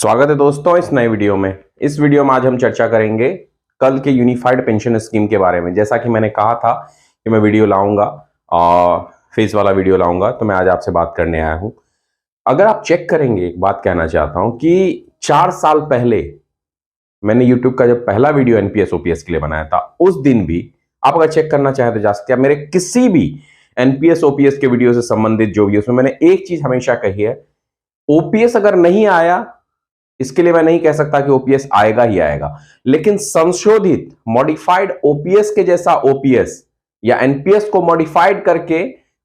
स्वागत है दोस्तों इस नए वीडियो में। इस वीडियो में आज हम चर्चा करेंगे कल के यूनिफाइड पेंशन स्कीम के बारे में। जैसा कि मैंने कहा था कि मैं वीडियो लाऊंगा और फेस वाला वीडियो लाऊंगा, तो मैं आज आपसे बात करने आया हूं। अगर आप चेक करेंगे, एक बात कहना चाहता हूं कि 4 साल पहले मैंने यूट्यूब का जब पहला वीडियो एनपीएस ओपीएस के लिए बनाया था, उस दिन भी आप अगर चेक करना चाहें तो जा सकते हैं। मेरे किसी भी एनपीएस ओपीएस के वीडियो से संबंधित जो भी, उसमें मैंने एक चीज हमेशा कही है, ओपीएस अगर नहीं आया इसके लिए मैं नहीं कह सकता कि ओपीएस आएगा ही आएगा, लेकिन संशोधित मॉडिफाइड ओपीएस के जैसा ओपीएस या एनपीएस को मॉडिफाइड करके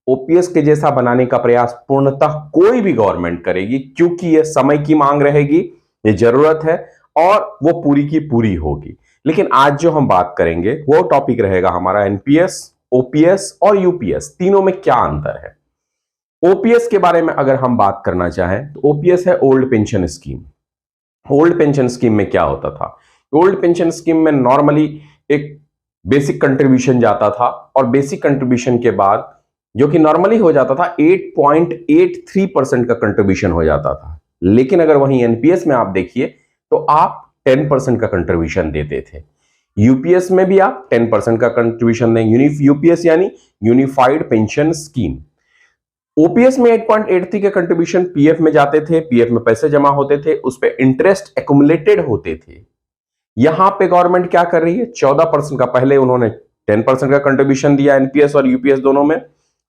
ओपीएस के जैसा बनाने का प्रयास पूर्णतः कोई भी गवर्नमेंट करेगी, क्योंकि यह समय की मांग रहेगी, ये जरूरत है और वो पूरी की पूरी होगी। लेकिन आज जो हम बात करेंगे वो टॉपिक रहेगा हमारा एनपीएस, ओपीएस और यूपीएस, तीनों में क्या अंतर है। ओपीएस के बारे में अगर हम बात करना चाहें तो ओपीएस है old pension scheme. Old pension scheme में क्या होता था? ओल्ड पेंशन स्कीम में नॉर्मली एक बेसिक कंट्रीब्यूशन जाता था और बेसिक कंट्रीब्यूशन के बाद जो कि नॉर्मली हो जाता था 8.83% का कंट्रीब्यूशन हो जाता था। लेकिन अगर वहीं एनपीएस में आप देखिए तो आप 10% का कंट्रीब्यूशन देते थे। यूपीएस में भी आप 10% का कंट्रीब्यूशन दें, यूपीएस यानी यूनिफाइड पेंशन स्कीम। ओपीएस में 8.83 के कंट्रीब्यूशन पीएफ में जाते थे, पीएफ में पैसे जमा होते थे, उस पे इंटरेस्ट एक्युमुलेटेड होते थे। यहां पे गवर्नमेंट क्या कर रही है, 14% का, पहले उन्होंने 10% का कंट्रीब्यूशन दिया एनपीएस और यूपीएस दोनों में,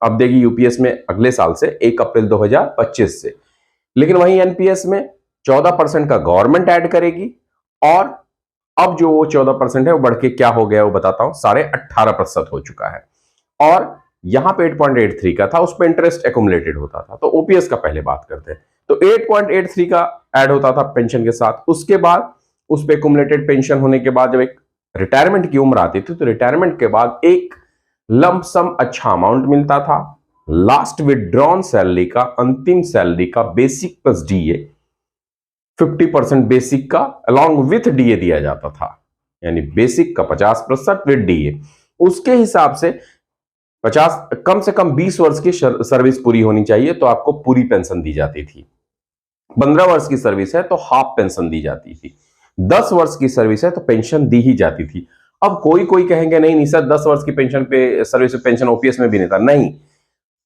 अब देगी यूपीएस में अगले साल से 1 अप्रैल 2025 से। लेकिन वहीं एनपीएस में 14% का गवर्नमेंट ऐड करेगी और अब जो वो 14% है वो बढ़ के क्या हो गया वो बताता हूं, 18.5% हो चुका है। और यहां पे 8.83 का था, उस पर इंटरेस्ट एक्युमुलेटेड होता था। तो ओपीएस का पहले बात करते हैं। तो 8.83 का ऐड होता था पेंशन के साथ, उसके बाद उस पे एक्युमुलेटेड पेंशन होने के बाद जब एक रिटायरमेंट की उम्र आती थी तो रिटायरमेंट के बाद एक लंप सम अच्छा अमाउंट मिलता था। लास्ट विड्रॉन सैलरी का, अंतिम सैलरी का बेसिक प्लस डीए, 50% बेसिक का अलॉन्ग विथ डीए दिया जाता था, यानी बेसिक का 50% विद डीए। उसके हिसाब से 50 कम से कम 20 वर्ष की सर्विस पूरी होनी चाहिए तो आपको पूरी पेंशन दी जाती थी। 15 वर्ष की सर्विस है तो हाफ पेंशन दी जाती थी। 10 वर्ष की सर्विस है तो पेंशन दी ही जाती थी। अब कोई कहेंगे नहीं सर 10 वर्ष की पेंशन पे सर्विस पेंशन ओपीएस में भी नहीं था। नहीं,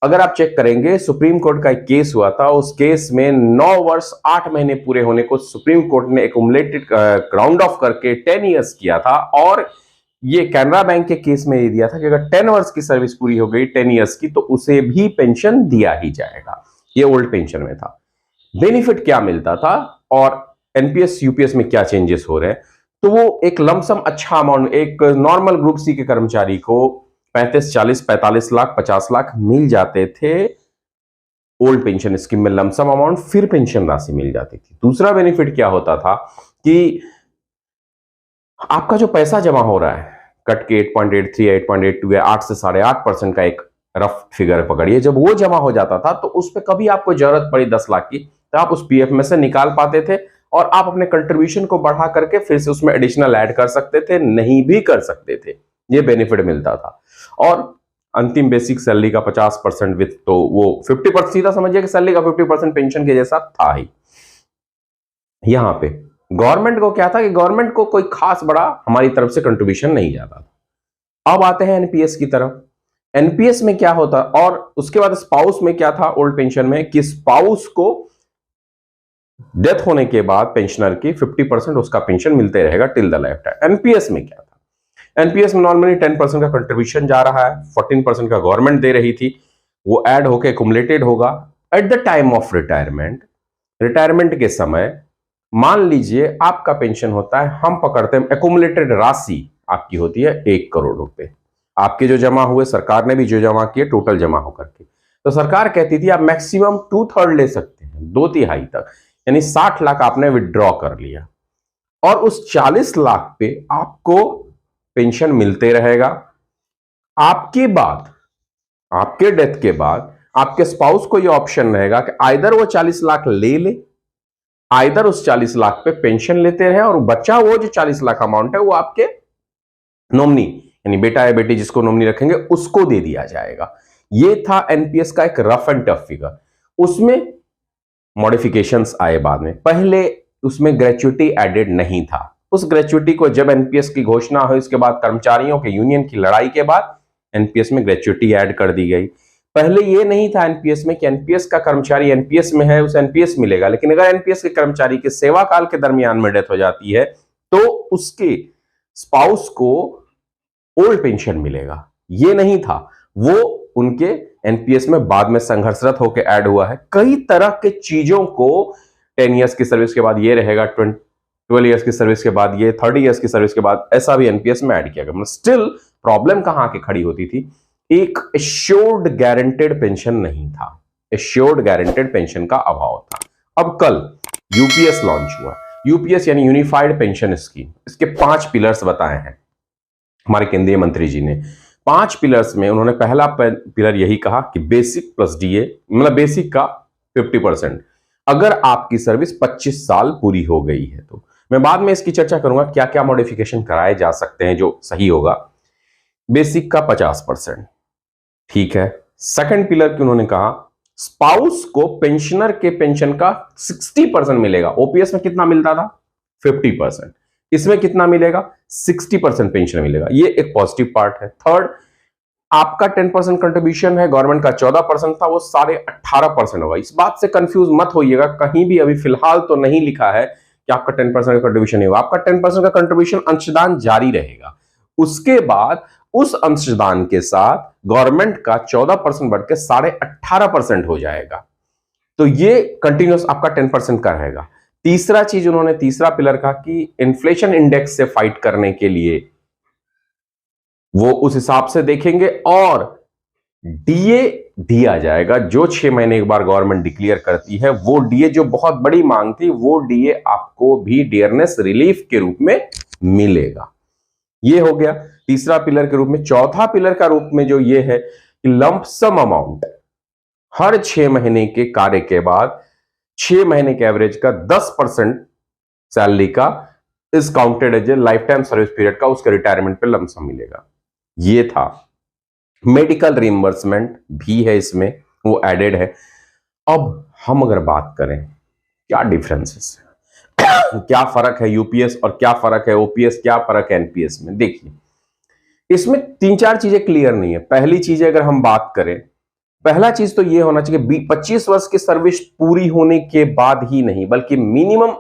अगर आप चेक करेंगे सुप्रीम कोर्ट का एक केस हुआ था, उस केस में 9 वर्ष 8 महीने पूरे होने को सुप्रीम कोर्ट ने एक्युमुलेटेड राउंड ऑफ करके 10 ईयर्स किया था। और ये कैनरा बैंक के केस में ये दिया था कि अगर 10 वर्ष की सर्विस पूरी हो गई 10 ईयर्स की तो उसे भी पेंशन दिया ही जाएगा। ये ओल्ड पेंशन में था। बेनिफिट क्या मिलता था और एनपीएस यूपीएस में क्या चेंजेस हो रहे हैं, तो वो एक लमसम अच्छा अमाउंट एक नॉर्मल ग्रुप सी के कर्मचारी को 35, 40, 45 लाख, 50 लाख मिल जाते थे ओल्ड पेंशन स्कीम में लमसम अमाउंट, फिर पेंशन राशि मिल जाती थी। दूसरा बेनिफिट क्या होता था कि आपका जो पैसा जमा हो रहा है कट के 8.83 या 8.82 या 8 से 8.5% का एक रफ फिगर पकड़िए, जब वो जमा हो जाता था तो उस पर कभी आपको जरूरत पड़ी 10 लाख की तो आप उस पीएफ में से निकाल पाते थे और आप अपने कंट्रीब्यूशन को बढ़ा करके फिर से उसमें एडिशनल ऐड कर सकते थे, नहीं भी कर सकते थे। ये बेनिफिट मिलता था। और अंतिम बेसिक सैलरी का 50% विथ, तो वो 50% सीधा समझिए कि सैलरी का 50% पेंशन के जैसा था ही। यहां पे गवर्नमेंट को क्या था कि गवर्नमेंट को कोई खास बड़ा हमारी तरफ से कंट्रीब्यूशन नहीं जाता था। अब आते हैं एनपीएस की तरफ। एनपीएस में क्या होता, और उसके बाद स्पाउस में क्या था ओल्ड पेंशन में कि स्पाउस को डेथ होने के बाद पेंशनर की 50% उसका पेंशन मिलते रहेगा till the life time. NPS में क्या था, एनपीएस में नॉर्मली 10% का कंट्रीब्यूशन जा रहा है, 14% का गवर्नमेंट दे रही थी, वो ऐड होकर एक्युमुलेटेड होगा at the time of retirement. Retirement के समय मान लीजिए आपका पेंशन होता है, हम पकड़ते हैं एक्युमुलेटेड राशि आपकी होती है 1 करोड़ रुपए, आपके जो जमा हुए, सरकार ने भी जो जमा किए टोटल जमा होकर के, तो सरकार कहती थी आप मैक्सिमम 2/3 ले सकते हैं, 2/3 तक, यानी 60 लाख आपने विड्रॉ कर लिया और उस 40 लाख पे आपको पेंशन मिलते रहेगा। आपके बाद, आपके डेथ के बाद आपके स्पाउस को यह ऑप्शन रहेगा कि आइदर वो 40 लाख ले, आइदर उस 40 लाख पे पेंशन लेते रहे और बचा वो जो 40 लाख अमाउंट है वो आपके नॉमिनी, यानी बेटा या बेटी जिसको नॉमिनी रखेंगे उसको दे दिया जाएगा। ये था एनपीएस का एक रफ एंड टफ फिगर। उसमें मॉडिफिकेशंस आए बाद में। पहले उसमें ग्रेच्युटी एडेड नहीं था। उस ग्रेच्युटी को जब एनपीएस की घोषणा हुई उसके बाद कर्मचारियों के यूनियन की लड़ाई के बाद एनपीएस में ग्रेच्युटी ऐड कर दी गई। पहले ये नहीं था एनपीएस में कि एनपीएस का कर्मचारी एनपीएस में है उसे एनपीएस मिलेगा, लेकिन अगर एनपीएस के कर्मचारी के सेवा काल के दरमियान में डेथ हो जाती है तो उसके स्पाउस को ओल्ड पेंशन मिलेगा। ये नहीं था, वो उनके एनपीएस में बाद में संघर्षरत होकर ऐड हुआ है। कई तरह के चीजों को 10 इयर्स की सर्विस के बाद ये रहेगा, 12 इयर्स की सर्विस के बाद ये, 30 इयर्स की सर्विस के बाद ऐसा भी एनपीएस में ऐड किया गया। स्टिल प्रॉब्लम कहां के खड़ी होती थी, एक एश्योर्ड गारंटेड पेंशन नहीं था, एश्योर्ड गारंटेड पेंशन का अभाव था। अब कल यूपीएस लॉन्च हुआ। यूपीएस यानी यूनिफाइड पेंशन स्कीम, इसके 5 पिलर्स बताए हैं हमारे केंद्रीय मंत्री जी ने। 5 पिलर्स में उन्होंने पहला पिलर यही कहा कि बेसिक प्लस डीए, मतलब बेसिक का 50% अगर आपकी सर्विस 25 साल पूरी हो गई है तो। मैं बाद में इसकी चर्चा करूंगा क्या क्या मॉडिफिकेशन कराए जा सकते हैं जो सही होगा। बेसिक का 50%, ठीक है। सेकंड पिलर की उन्होंने कहा स्पाउस को पेंशनर के पेंशन का 60% मिलेगा। ओपीएस में कितना मिलता था 50%, इसमें कितना मिलेगा 60% पेंशन मिलेगा। ये एक पॉजिटिव पार्ट है। थर्ड, आपका 10% कंट्रीब्यूशन है, गवर्नमेंट का 14% था, वो 18.5% होगा। इस बात से कंफ्यूज मत होइएगा, कहीं भी अभी फिलहाल तो नहीं लिखा है कि आपका 10% का कंट्रीब्यूशन नहीं होगा। आपका 10% का कंट्रीब्यूशन अंशदान जारी रहेगा, उसके बाद उस अंशदान के साथ गवर्नमेंट का 14% बढ़ के 18.5% हो जाएगा। तो ये कंटिन्यूस आपका 10% का रहेगा। तीसरा चीज उन्होंने, तीसरा पिलर कहा कि इन्फ्लेशन इंडेक्स से फाइट करने के लिए वो उस हिसाब से देखेंगे और डीए दिया जाएगा जो 6 महीने एक बार गवर्नमेंट डिक्लेयर करती है। वो डीए जो बहुत बड़ी मांग थी, वो डीए आपको भी डियरनेस रिलीफ के रूप में मिलेगा। ये हो गया तीसरा पिलर के रूप में। चौथा पिलर का रूप में जो ये है कि लंप सम अमाउंट हर 6 महीने के कार्य के बाद 6 महीने के एवरेज का 10% सैलरी का is counted as a life time service period का उसके रिटायरमेंट पे लंप सम मिलेगा। ये था। मेडिकल रिइंबर्समेंट भी है इसमें, वो एडेड है। अब हम अगर बात करें क्या डिफरेंसेस है, क्या फर्क है यूपीएस और क्या फर्क है ओपीएस, क्या फर्क है एनपीएस में, देखिए इसमें 3-4 चीजें क्लियर नहीं है। पहली चीज अगर हम बात करें, पहला चीज तो ये होना चाहिए 25 वर्ष की सर्विस पूरी होने के बाद ही नहीं, बल्कि मिनिमम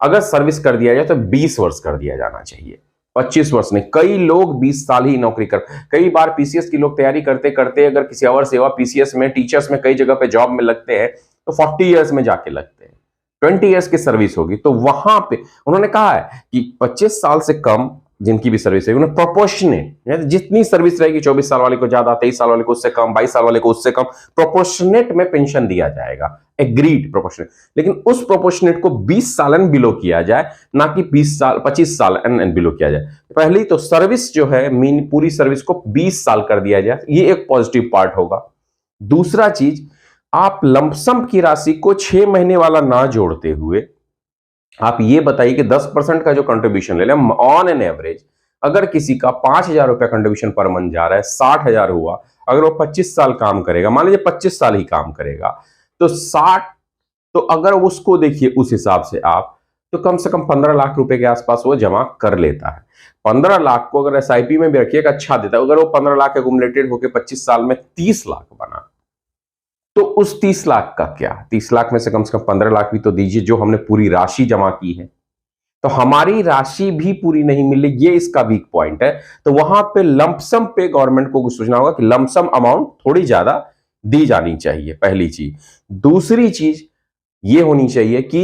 अगर सर्विस कर दिया जाए तो 20 वर्ष कर दिया जाना चाहिए, 25 वर्ष नहीं। कई लोग 20 साल ही नौकरी कर, कई बार पीसीएस की लोग तैयारी करते करते अगर किसी और सेवा पीसीएस में, टीचर्स में कई जगह पे जॉब में लगते हैं तो 40 इयर्स में जाके लगते हैं। 20 इयर्स की सर्विस होगी तो वहां पे उन्होंने कहा है कि 25 साल से कम जिनकी भी सर्विस है उन्हें प्रोपोर्शनेट, जितनी सर्विस रहेगी 24 साल वाले को ज्यादा, 23 साल वाले को उससे कम, 22 साल वाले को उससे कम, प्रोपोर्शनेट में पेंशन दिया जाएगा, एग्रीड प्रोपोर्शनेट। लेकिन उस प्रोपोर्शनेट को 20 साल एंड बिलो किया जाए, ना कि 20 साल 25 साल एंड बिलो किया जाए। पहली तो सर्विस जो है मीन पूरी सर्विस को 20 साल कर दिया जाए, ये एक पॉजिटिव पार्ट होगा। दूसरा चीज, आप लंपसम की राशि को 6 महीने वाला ना जोड़ते हुए आप ये बताइए कि 10% का जो कंट्रीब्यूशन ले लें ऑन एन एवरेज, अगर किसी का 5,000 रुपया कंट्रीब्यूशन पर मंथ जा रहा है, 60,000 हुआ, अगर वो 25 साल काम करेगा, मान लीजिए 25 साल ही काम करेगा तो 60, तो अगर उसको देखिए उस हिसाब से आप, तो कम से कम 15 लाख रुपए के आसपास वो जमा कर लेता है। 15 लाख को अगर एसआईपी में भी रखिएगा अच्छा देता है। अगर वो 15 लाख एक्यूमुलेटेड होकर 25 साल में 30 लाख बना, तो उस 30 लाख का क्या, 30 लाख में से कम 15 लाख भी तो दीजिए जो हमने पूरी राशि जमा की है। तो हमारी राशि भी पूरी नहीं मिली, ये इसका वीक पॉइंट है। तो वहां पे लंपसम पे गवर्नमेंट को कुछ सोचना होगा कि लंपसम अमाउंट थोड़ी ज्यादा दी जानी चाहिए, पहली चीज। दूसरी चीज ये होनी चाहिए कि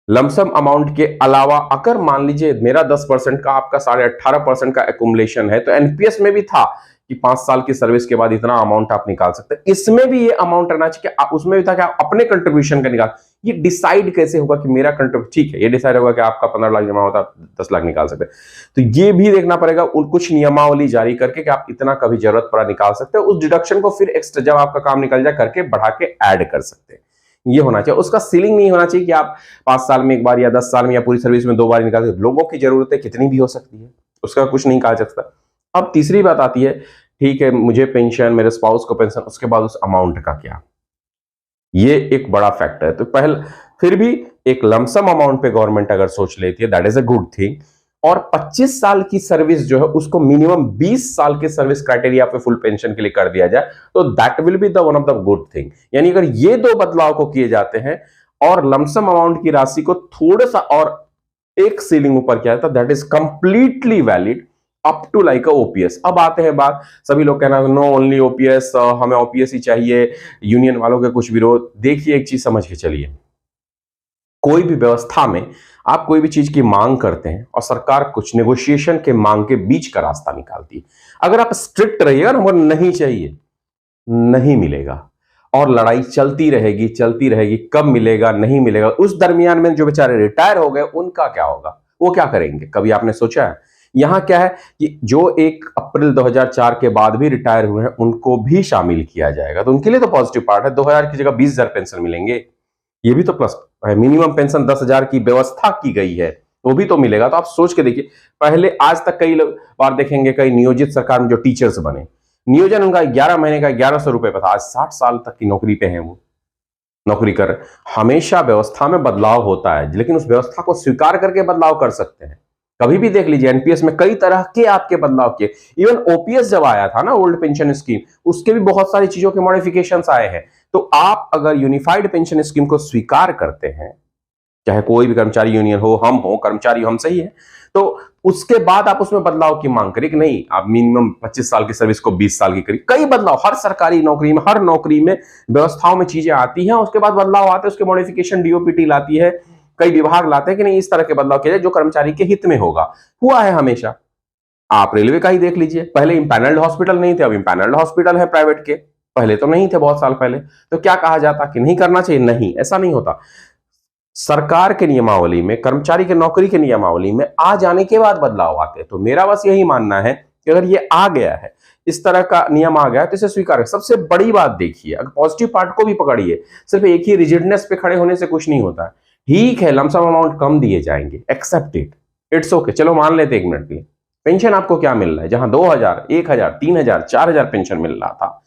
लंपसम अमाउंट के अलावा अगर मान लीजिए मेरा 10% का आपका 18.5% का एक्यूमुलेशन है, तो एनपीएस में भी था कि 5 साल की सर्विस के बाद इतना अमाउंट आप निकाल सकते हैं, इसमें भी ये अमाउंट रहना चाहिए कि उसमें भी था कि आप अपने कंट्रीब्यूशन का निकाल। ये डिसाइड कैसे होगा कि मेरा कंट्रीब्यूशन, ठीक है ये डिसाइड होगा कि आपका 15 लाख जमा होता 10 लाख निकाल सकते हैं, तो ये भी देखना पड़ेगा कुछ नियमावली जारी करके कि आप इतना कभी जरूरत पड़ा निकाल सकते हैं। उस डिडक्शन को फिर एक्स्ट्रा जब आपका काम निकल जाए करके बढ़ा के ऐड कर सकते हैं, ये होना चाहिए। उसका सीलिंग नहीं होना चाहिए कि आप 5 साल में एक बार या 10 साल में या पूरी सर्विस में 2 बार निकाल सकते। लोगों की जरूरतें कितनी भी हो सकती है, उसका कुछ नहीं कहा जा सकता। अब तीसरी बात आती है, ठीक है मुझे पेंशन, मेरे स्पाउस को पेंशन, उसके बाद उस अमाउंट का क्या, ये एक बड़ा फैक्टर है। तो पहले फिर भी एक लमसम अमाउंट पे गवर्नमेंट अगर सोच लेती है, that is a good thing. और 25 साल की सर्विस जो है उसको मिनिमम 20 साल के सर्विस क्राइटेरिया पे फुल पेंशन के लिए कर दिया जाए, तो that will be the one of the good thing. यानी अगर ये दो बदलाव को किए जाते हैं और लमसम अमाउंट की राशि को थोड़ा सा और एक सीलिंग ऊपर किया जाता, that is completely valid up to like OPS. अब आते हैं बात, सभी लोग कहना नो ओनली ओपीएस, हमें ओपीएस ही चाहिए, यूनियन वालों के कुछ विरोध। देखिए एक चीज समझ के चलिए, कोई भी व्यवस्था में आप कोई भी चीज की मांग करते हैं और सरकार कुछ नेगोशिएशन के मांग के बीच का रास्ता निकालती है। अगर आप स्ट्रिक्ट रहिएगा ना, वो नहीं चाहिए, नहीं मिलेगा और लड़ाई चलती रहेगी, कब मिलेगा नहीं मिलेगा। उस दरमियान में जो बेचारे रिटायर हो गए उनका क्या होगा, वो क्या करेंगे, कभी आपने सोचा है? यहां क्या है कि जो 1 अप्रैल 2004 के बाद भी रिटायर हुए हैं उनको भी शामिल किया जाएगा, तो उनके लिए तो पॉजिटिव पार्ट है। 2000 की जगह 20,000 पेंशन मिलेंगे, ये भी तो प्लस है। मिनिमम पेंशन 10,000 की व्यवस्था की गई है, वो भी तो मिलेगा। तो आप सोच के देखिए, पहले आज तक कई बार देखेंगे कई नियोजित सरकार में जो टीचर्स बने, नियोजन उनका 11 महीने का 1100 रुपए पर था, आज 60 साल तक की नौकरी पे हैं वो, नौकरी कर। हमेशा व्यवस्था में बदलाव होता है, लेकिन उस व्यवस्था को स्वीकार करके बदलाव कर सकते हैं। कभी भी देख लीजिए, एनपीएस में कई तरह के आपके बदलाव किए। इवन ओपीएस जब आया था ना, ओल्ड पेंशन स्कीम, उसके भी बहुत सारी चीजों के मॉडिफिकेशंस आए हैं। तो आप अगर यूनिफाइड पेंशन स्कीम को स्वीकार करते हैं, चाहे कोई भी कर्मचारी यूनियन हो, हम हो, कर्मचारी हम सही है, तो उसके बाद आप उसमें बदलाव की मांग करिए कि नहीं आप मिनिमम 25 साल की सर्विस को 20 साल की करिए। कई बदलाव हर सरकारी नौकरी में, हर नौकरी में व्यवस्थाओं में चीजें आती हैं, उसके बाद बदलाव आते हैं, उसके मॉडिफिकेशन डीओपीटी लाती है, कई विभाग लाते हैं कि नहीं इस तरह के बदलाव किए जाए जो कर्मचारी के हित में होगा। हुआ है हमेशा। आप रेलवे का ही देख लीजिए, पहले इंपैनल्ड हॉस्पिटल नहीं थे, अब इंपैनल्ड हॉस्पिटल है प्राइवेट के, पहले तो नहीं थे बहुत साल पहले। तो क्या कहा जाता कि नहीं करना चाहिए? नहीं, ऐसा नहीं होता। सरकार के नियमावली में, कर्मचारी के नौकरी के नियमावली में आ जाने के बाद बदलाव आते हैं। तो मेरा बस यही मानना है कि अगर ये आ गया है, इस तरह का नियम आ गया है, तो इसे स्वीकार। सबसे बड़ी बात देखिए, अगर पॉजिटिव पार्ट को भी पकड़िए, सिर्फ एक ही रिजिडनेस पे खड़े होने से कुछ नहीं होता। ठीक है, लमसम अमाउंट कम दिए जाएंगे, एक्सेप्ट इट, इट्स ओके, चलो मान लेते एक मिनट के लिए। पेंशन आपको क्या मिल रहा है? जहां 2000, 1000, 3000, 4000 पेंशन मिल रहा था,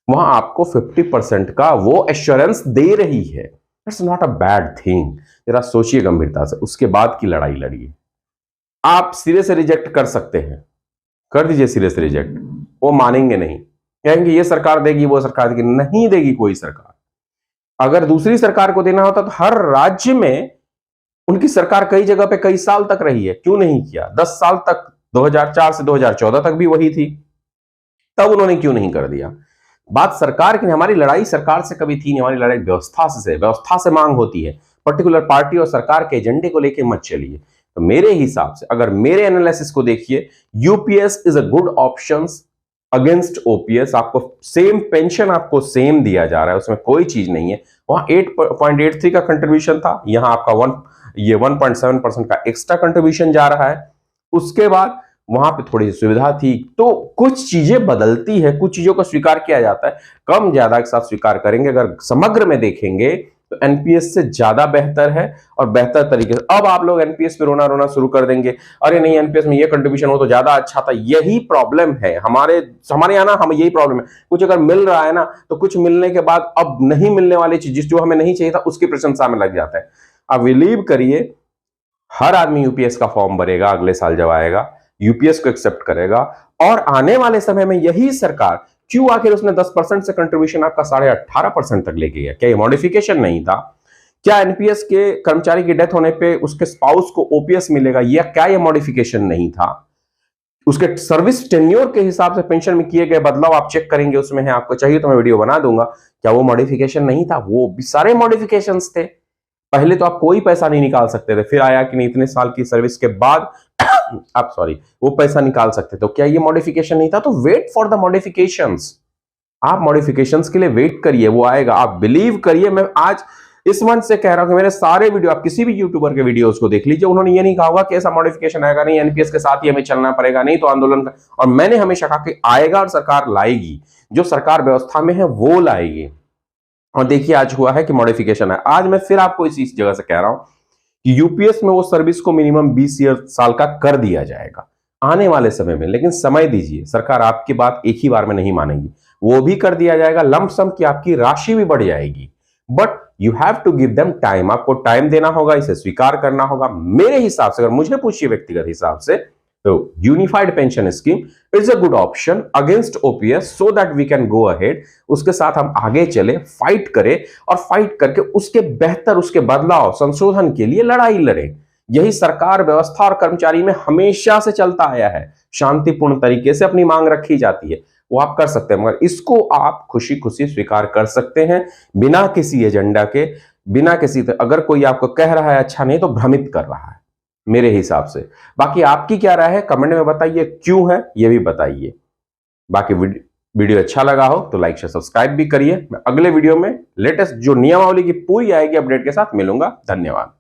वहां आपको 50% का वो एश्योरेंस दे रही है। It's not a bad thing. जरा सोचिए गंभीरता से, उसके बाद की लड़ाई लड़िए। आप सिरे से रिजेक्ट कर सकते हैं, कर दीजिए सिरे से रिजेक्ट, वो मानेंगे नहीं, कहेंगे ये सरकार देगी, वो सरकार देगी। नहीं देगी कोई सरकार। अगर दूसरी सरकार को देना होता तो हर राज्य में उनकी सरकार कई जगह पे कई साल तक रही है, क्यों नहीं किया? 10 साल तक, 2004 से 2014 तक भी वही थी, तब उन्होंने क्यों नहीं कर दिया? बात सरकार की, हमारी लड़ाई सरकार से कभी थी नहीं, हमारी लड़ाई व्यवस्था से। व्यवस्था से मांग होती है, पर्टिकुलर पार्टी और सरकार के एजेंडे को लेकर मत चलिए। तो मेरे हिसाब से, अगर मेरे एनालिसिस को देखिए, UPS is a good option against OPS. आपको सेम पेंशन आपको सेम दिया जा रहा है, उसमें कोई चीज नहीं है। वहां 8.83 का कंट्रीब्यूशन था, यहां आपका 1.7% का एक्स्ट्रा कंट्रीब्यूशन जा रहा है। उसके बाद वहां पे थोड़ी सी सुविधा थी। तो कुछ चीजें बदलती है, कुछ चीजों को स्वीकार किया जाता है, कम ज्यादा के साथ स्वीकार करेंगे। अगर समग्र में देखेंगे तो एनपीएस से ज्यादा बेहतर है और बेहतर तरीके से। अब आप लोग एनपीएस पे रोना रोना शुरू कर देंगे, अरे नहीं एनपीएस में ये कंट्रीब्यूशन हो तो ज्यादा अच्छा था। यही प्रॉब्लम है हमारे यहाँ ना, हम यही प्रॉब्लम है। कुछ अगर मिल रहा है ना, तो कुछ मिलने के बाद अब नहीं मिलने वाली चीज जो हमें नहीं चाहिए था उसकी प्रशंसा में लग जाता है। आप बिलीव करिए, हर आदमी यूपीएस का फॉर्म भरेगा अगले साल जब आएगा, यूपीएस को एक्सेप्ट करेगा। और आने वाले समय में यही सरकार, क्यों आखिर उसने 10% से कंट्रीब्यूशन आपका 18.5% तक लेके गया? क्या ये मॉडिफिकेशन नहीं था? क्या एनपीएस के कर्मचारी की डेथ होने पे उसके स्पाउस को ओपीएस मिलेगा, या क्या ये मॉडिफिकेशन नहीं था? उसके सर्विस टेन्योर के हिसाब से पेंशन में किए गए बदलाव आप चेक करेंगे, उसमें है। आपको चाहिए तो मैं वीडियो बना दूंगा। क्या वो मॉडिफिकेशन नहीं था? वो भी सारे मॉडिफिकेशंस थे। पहले तो आप कोई पैसा नहीं निकाल सकते थे, फिर आया कि नहीं इतने साल की सर्विस के बाद आप वो पैसा निकाल सकते। तो क्या ये मॉडिफिकेशन नहीं था? तो वेट फॉर द मॉडिफिकेशंस। आप मॉडिफिकेशंस के लिए वेट करिए, वो आएगा। आप बिलीव करिए, मैं आज इस मंच से कह रहा हूं कि मेरे सारे वीडियो, आप किसी भी यूट्यूबर के वीडियोस को देख लीजिए, उन्होंने ये नहीं कहा होगा कि ऐसा मॉडिफिकेशन आएगा नहीं, एनपीएस के साथ ही हमें चलना पड़ेगा, नहीं तो आंदोलन का। और मैंने हमेशा कहा कि आएगा और सरकार लाएगी, जो सरकार व्यवस्था में है वो लाएगी। और देखिए आज हुआ है कि मॉडिफिकेशन है। आज मैं फिर आपको इस जगह से कह रहा हूं कि यूपीएस में वो सर्विस को मिनिमम 20 साल का कर दिया जाएगा आने वाले समय में। लेकिन समय दीजिए, सरकार आपकी बात एक ही बार में नहीं मानेगी, वो भी कर दिया जाएगा। लंप सम की आपकी राशि भी बढ़ जाएगी, but you have to give them time, आपको टाइम देना होगा, इसे स्वीकार करना होगा। मेरे हिसाब से, अगर मुझे पूछिए व्यक्तिगत हिसाब से, तो unified pension scheme is a good option against OPS, so that we can go ahead, उसके साथ हम आगे चले, फाइट करें और फाइट करके उसके बेहतर, उसके बदलाव, संशोधन के लिए लड़ाई लड़े। यही सरकार, व्यवस्था और कर्मचारी में हमेशा से चलता आया है, शांतिपूर्ण तरीके से अपनी मांग रखी जाती है, वो आप कर सकते हैं, मगर इसको आप खुशी खुशी स्वीकार कर सकते हैं बिना किसी एजेंडा के, बिना किसी, अगर कोई आपको कह रहा है अच्छा नहीं तो भ्रमित कर रहा है मेरे हिसाब से। बाकी आपकी क्या राय है कमेंट में बताइए, क्यों है ये भी बताइए। बाकी वीडियो अच्छा लगा हो तो लाइक शेयर सब्सक्राइब भी करिए। मैं अगले वीडियो में लेटेस्ट जो नियमावली की पूरी आएगी अपडेट के साथ मिलूंगा। धन्यवाद।